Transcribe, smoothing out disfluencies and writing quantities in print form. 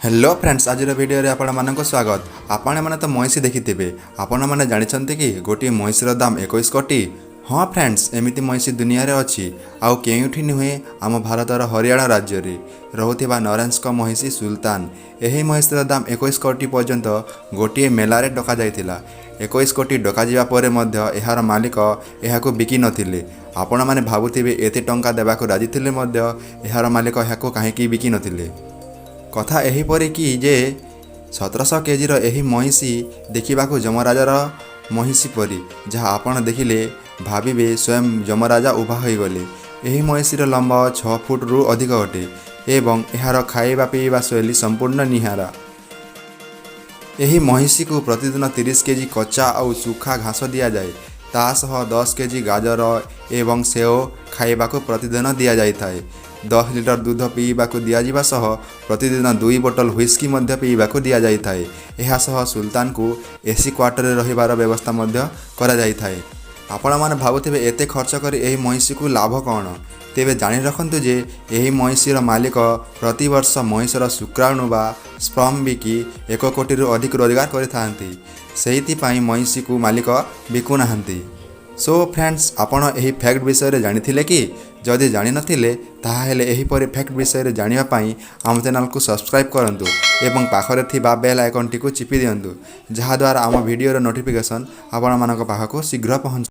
Hello friends, आज video रे आपण मानक स्वागत। आपण माने तो महिषी देखिथिबे। आपण माने जानिछन्ते कि गोटी महिषीर दाम 21 कोटी। हाँ फ्रेंड्स, एमिति महिषी दुनिया रे अछि। आउ केउठी नुहे आम भारतर हरियाणा राज्य रे रहुथिबा नरेंद्र महिषी सुल्तान। एही महिषीर दाम 21 कोटी पर्यंत गोटी मेला रे डका जाइथिला। 21 कोटी डका जिबा परे मध्य एहार मालिक एहाकु बिकी नथिले। आपण माने भाबुथिबे एते टंका देबाकु राजी थिले मध्य एहार मालिक एहाकु काहेकि बिकी नथिले। कथा एहीपरि कि जे 1700 केजी एही महिषी देखिबाकु यमराजार महिषी परी, जहाँ आपण देखिले भाविबे स्वयं यमराजा उभा होइगले। एही महिषीर लंबा 6 फुट रु अधिक अटे एवं एहार खाइबा पीवा शैली संपूर्ण निहारा। एही महिषी को प्रतिदिन 30 केजी कच्चा और सुखा घास दिया जाए। तासह 10 केजी गाजर एवं सेव खाइबाकु प्रतिदिन दिया जाइथाए। 10 लिटर दूध पीबाकु दियाजिबा सह प्रतिदिन 2 बोतल व्हिस्की मध्य पीबाकु दिया जाइथाए। एहा सह सुल्तान को एसी क्वार्टर रे रहिबार व्यवस्था मध्य करा जाइथाए। आपण माने भाबुथिबे एते खर्च करी एही महिषी को लाभ कौन? तेबे जानि रखंतु जे एही महिषीर मालिक प्रति वर्ष महिषीर शुक्राणु बा स्पर्म बिकी 1 कोटी रु अधिक रोजगार करिथांती। सेहिथिपाई महिषी को मालिक बिकु नाहंती। सो फ्रेंड्स, आपण एही फैक्ट विषय रे जानिथिले कि? जदि जानि नथिले ताहा हेले एही परि फैक्ट विषय रे जानिबा पई आम चैनल को सब्सक्राइब करंतु एवं पाखरे थिबा बेल आइकन टी को चिपि दियंतु, जहा द्वारा आम वीडियो रो नोटिफिकेशन आपण मानक पाखको शीघ्र पहुंच।